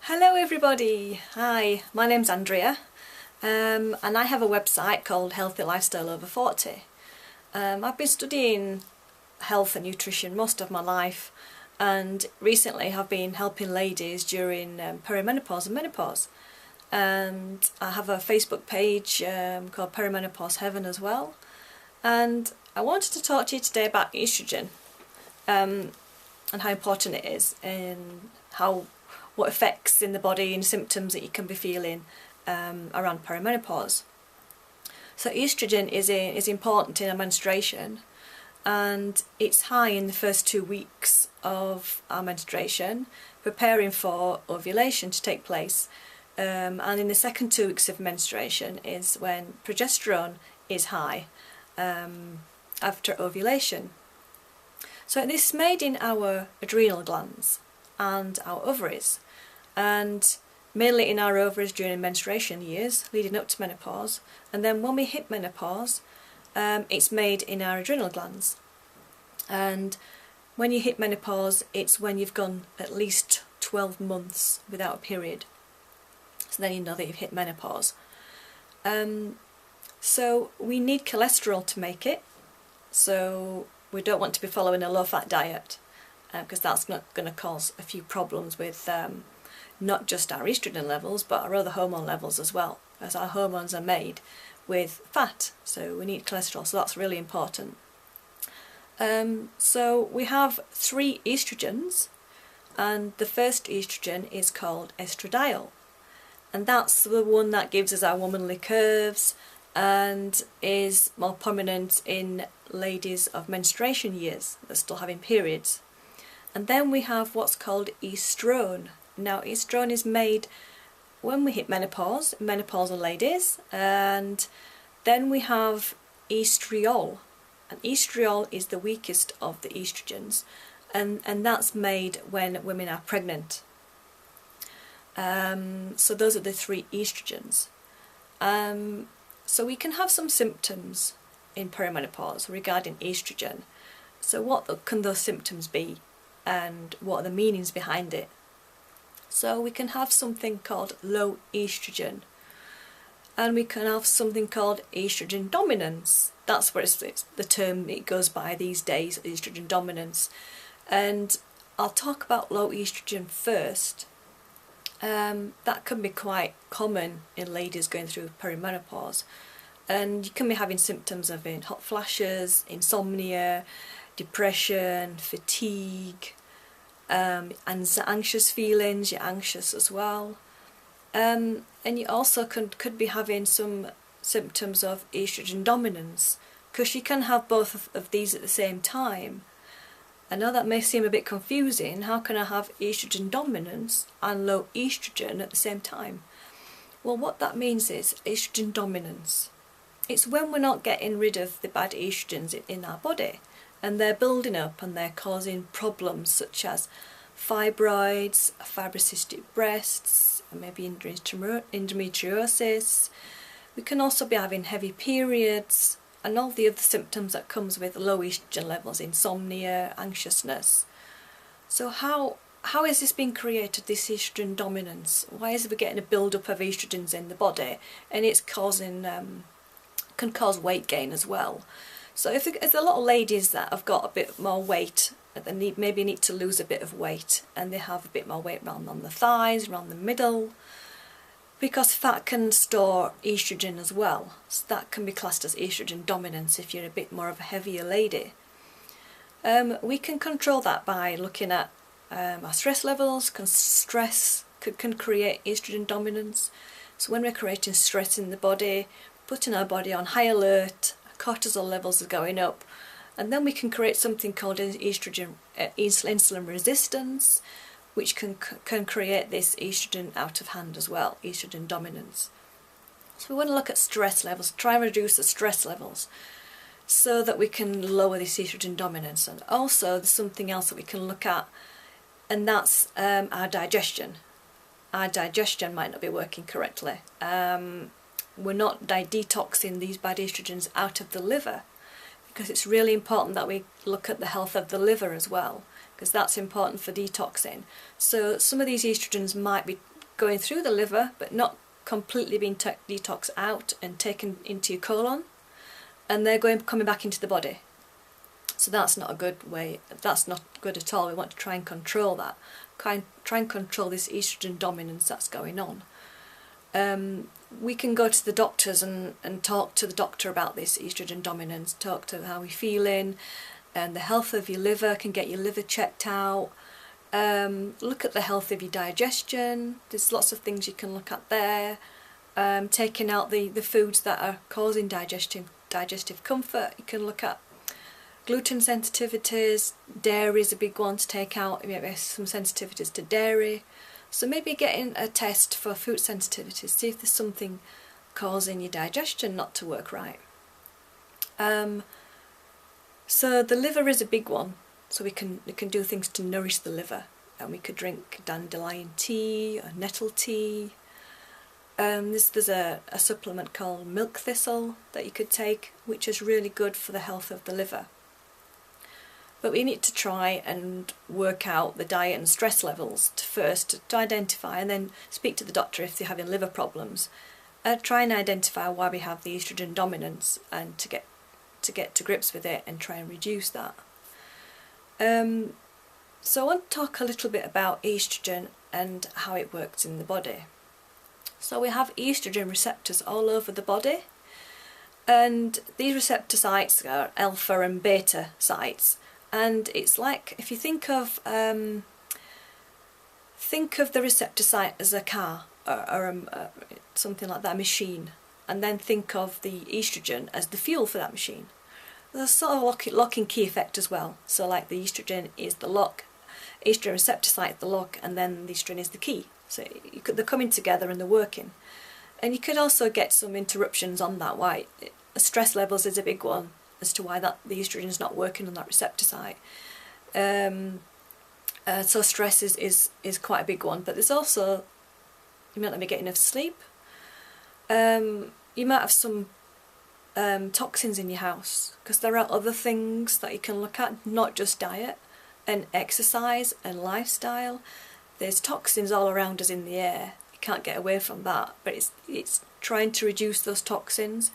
Hello everybody! Hi, my name's Andrea and I have a website called Healthy Lifestyle Over 40. I've been studying health and nutrition most of my life, and recently have been helping ladies during perimenopause and menopause. And I have a Facebook page called Perimenopause Heaven as well. And I wanted to talk to you today about estrogen and how important it is, and what effects in the body and symptoms that you can be feeling around perimenopause. So estrogen is important in our menstruation, and it's high in the first 2 weeks of our menstruation, preparing for ovulation to take place. And in the second 2 weeks of menstruation is when progesterone is high after ovulation. So this is made in our adrenal glands and our ovaries, and mainly in our ovaries during menstruation years leading up to menopause, and then when we hit menopause it's made in our adrenal glands. And when you hit menopause, it's when you've gone at least 12 months without a period, so then you know that you've hit menopause. So we need cholesterol to make it, so we don't want to be following a low-fat diet, because that's not going to cause a few problems with not just our estrogen levels but our other hormone levels as well, as our hormones are made with fat, so we need cholesterol, so that's really important. So we have 3 estrogens, and the first estrogen is called estradiol, and that's the one that gives us our womanly curves and is more prominent in ladies of menstruation years that are still having periods. And then we have what's called estrone. Now estrone is made when we hit menopause, menopausal ladies, and then we have estriol. And estriol is the weakest of the estrogens, and that's made when women are pregnant. So those are the 3 estrogens. So we can have some symptoms in perimenopause regarding estrogen. So what can those symptoms be, and what are the meanings behind it? So we can have something called low estrogen, and we can have something called estrogen dominance. That's what it's the term it goes by these days, estrogen dominance. And I'll talk about low estrogen first. That can be quite common in ladies going through perimenopause, and you can be having symptoms of hot flashes, insomnia, depression, fatigue, and anxious feelings. You're anxious as well, and you also could be having some symptoms of estrogen dominance, because you can have both of these at the same time. I know that may seem a bit confusing. How can I have estrogen dominance and low estrogen at the same time? Well, what that means is estrogen dominance. It's when we're not getting rid of the bad estrogens in our body, and they're building up and they're causing problems such as fibroids, fibrocystic breasts, maybe endometriosis. We can also be having heavy periods and all the other symptoms that comes with low estrogen levels, insomnia, anxiousness. So how is this being created, this estrogen dominance? Why is we getting a build-up of estrogens in the body, and it's causing can cause weight gain as well? So if there's a lot of ladies that have got a bit more weight, that they maybe need to lose a bit of weight, and they have a bit more weight around on the thighs, around the middle, because fat can store estrogen as well. So that can be classed as estrogen dominance if you're a bit more of a heavier lady. We can control that by looking at our stress levels. Stress can create estrogen dominance. So when we're creating stress in the body, putting our body on high alert, cortisol levels are going up, and then we can create something called estrogen insulin resistance, which can create this estrogen out of hand as well, estrogen dominance. So we want to look at stress levels, try and reduce the stress levels so that we can lower this estrogen dominance. And also there's something else that we can look at, and that's our digestion. Our digestion might not be working correctly. We're not detoxing these bad estrogens out of the liver, because it's really important that we look at the health of the liver as well, because that's important for detoxing. So some of these estrogens might be going through the liver but not completely being detoxed out and taken into your colon, and they're coming back into the body. So that's not a good way, that's not good at all. We want to try and control that, try and control this estrogen dominance that's going on. We can go to the doctors and talk to the doctor about this estrogen dominance, talk to how we're feeling, and the health of your liver, can get your liver checked out. Look at the health of your digestion. There's lots of things you can look at there. Taking out the foods that are causing digestive comfort. You can look at gluten sensitivities. Dairy is a big one to take out. Maybe some sensitivities to dairy. So maybe getting a test for food sensitivities, see if there's something causing your digestion not to work right. So the liver is a big one. So we can do things to nourish the liver, and we could drink dandelion tea or nettle tea. There's a supplement called milk thistle that you could take, which is really good for the health of the liver. But we need to try and work out the diet and stress levels first to identify, and then speak to the doctor if they're having liver problems. Try and identify why we have the estrogen dominance, and to get to grips with it and try and reduce that. So I want to talk a little bit about estrogen and how it works in the body. So we have estrogen receptors all over the body, and these receptor sites are alpha and beta sites. And it's like, if you think of the receptor site as a car or something like that, a machine, and then think of the estrogen as the fuel for that machine. There's sort of locking key effect as well. So like the estrogen is the lock, estrogen receptor site the lock, and then the estrogen is the key. So they're coming together and they're working. And you could also get some interruptions on that. Why stress levels is a big one as to why the estrogen is not working on that receptor site. So stress is quite a big one. But there's also, you might not be getting enough sleep. You might have some toxins in your house, because there are other things that you can look at, not just diet and exercise and lifestyle. There's toxins all around us in the air. You can't get away from that, but it's trying to reduce those toxins,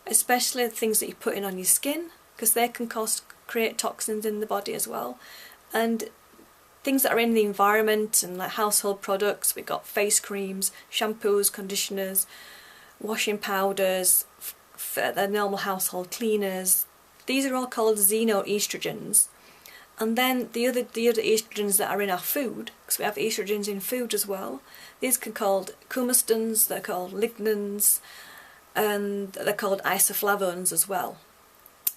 especially the things that you're putting on your skin, because they can create toxins in the body as well. And things that are in the environment, and like household products, we've got face creams, shampoos, conditioners, washing powders, the normal household cleaners. These are all called xenoestrogens. And then the other estrogens that are in our food, because we have estrogens in food as well. These are called coumestans, they're called lignans, and they're called isoflavones as well.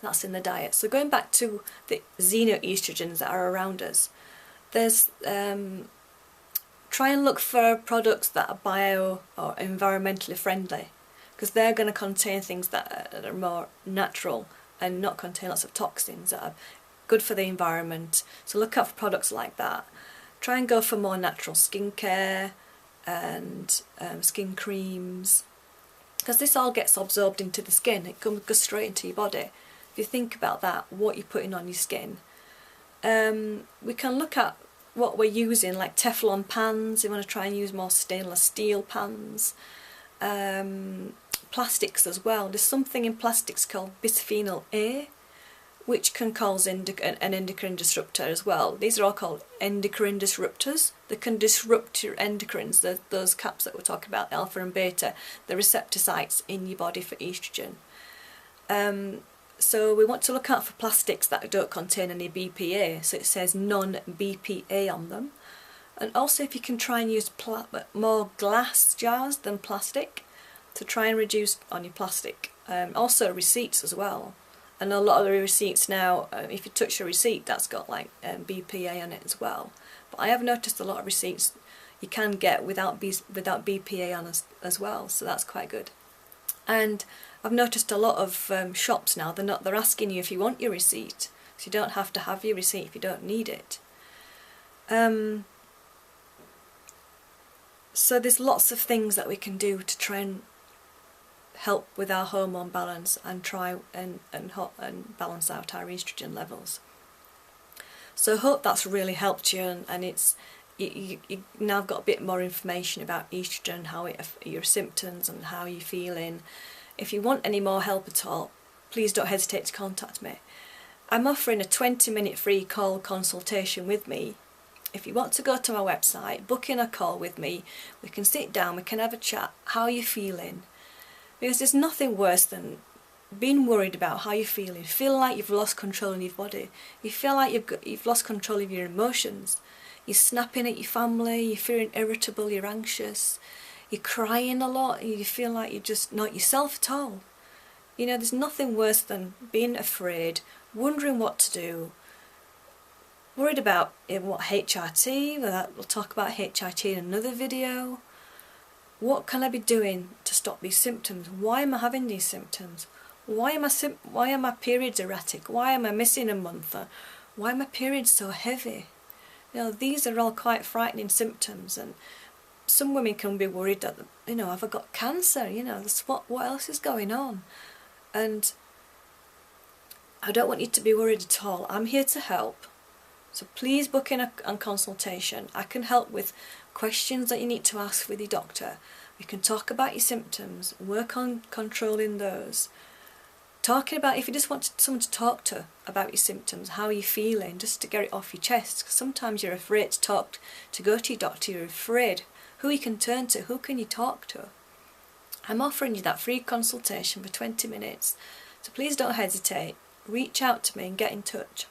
That's in the diet. So going back to the xenoestrogens that are around us, there's try and look for products that are bio or environmentally friendly, because they're going to contain things that are more natural and not contain lots of toxins that are good for the environment. So look out for products like that. Try and go for more natural skincare and skin creams, because this all gets absorbed into the skin. It goes straight into your body. If you think about that, what you're putting on your skin. We can look at what we're using, like Teflon pans. You want to try and use more stainless steel pans. Plastics as well. There's something in plastics called bisphenol A, which can cause an endocrine disruptor as well. These are all called endocrine disruptors. They can disrupt your endocrines, those caps that we're talking about, alpha and beta, the receptor sites in your body for estrogen. So we want to look out for plastics that don't contain any BPA, so it says non-BPA on them. And also if you can try and use more glass jars than plastic, to try and reduce on your plastic. Also receipts as well. And a lot of the receipts now, if you touch a receipt, that's got like BPA on it as well. But I have noticed a lot of receipts you can get without BPA on as well, so that's quite good. And I've noticed a lot of shops now, they're asking you if you want your receipt, so you don't have to have your receipt if you don't need it. So there's lots of things that we can do to try and help with our hormone balance and try and balance out our estrogen levels. So I hope that's really helped you, and it's you now got a bit more information about estrogen, how your symptoms and how you're feeling. If you want any more help at all, please don't hesitate to contact me. I'm offering a 20-minute free call consultation with me. If you want to go to my website, book in a call with me, we can sit down, we can have a chat, how are you feeling? Because there's nothing worse than being worried about how you're feeling, feeling like you've lost control of your body, you feel like you've lost control of your emotions, you're snapping at your family, you're feeling irritable, you're anxious, you're crying a lot, and you feel like you're just not yourself at all. You know, there's nothing worse than being afraid, wondering what to do, worried about what HRT, we'll talk about HRT in another video. What can I be doing to stop these symptoms? Why am I having these symptoms? Why are my periods erratic? Why am I missing a month? Why are my periods so heavy? You know, these are all quite frightening symptoms, and some women can be worried that, you know, have I got cancer? You know, what else is going on? And I don't want you to be worried at all. I'm here to help. So please book in a consultation. I can help with questions that you need to ask with your doctor. We can talk about your symptoms, work on controlling those. Talking about, if you just want someone to talk to about your symptoms, how are you feeling, just to get it off your chest. Because sometimes you're afraid to go to your doctor, you're afraid who you can turn to, who can you talk to. I'm offering you that free consultation for 20 minutes. So please don't hesitate. Reach out to me and get in touch.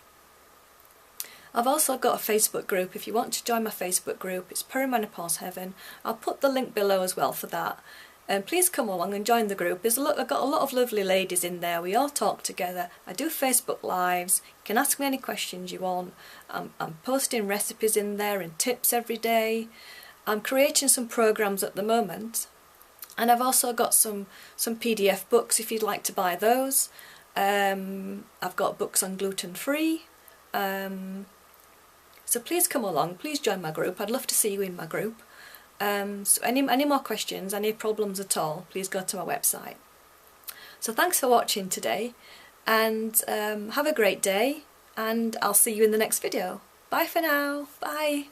I've also got a Facebook group. If you want to join my Facebook group, it's Perimenopause Heaven. I'll put the link below as well for that. And please come along and join the group. I've got a lot of lovely ladies in there. We all talk together. I do Facebook Lives. You can ask me any questions you want. I'm posting recipes in there and tips every day. I'm creating some programs at the moment. And I've also got some PDF books if you'd like to buy those. I've got books on gluten-free. So please come along, please join my group. I'd love to see you in my group. So any more questions, any problems at all, please go to my website. So thanks for watching today, and have a great day, and I'll see you in the next video. Bye for now. Bye.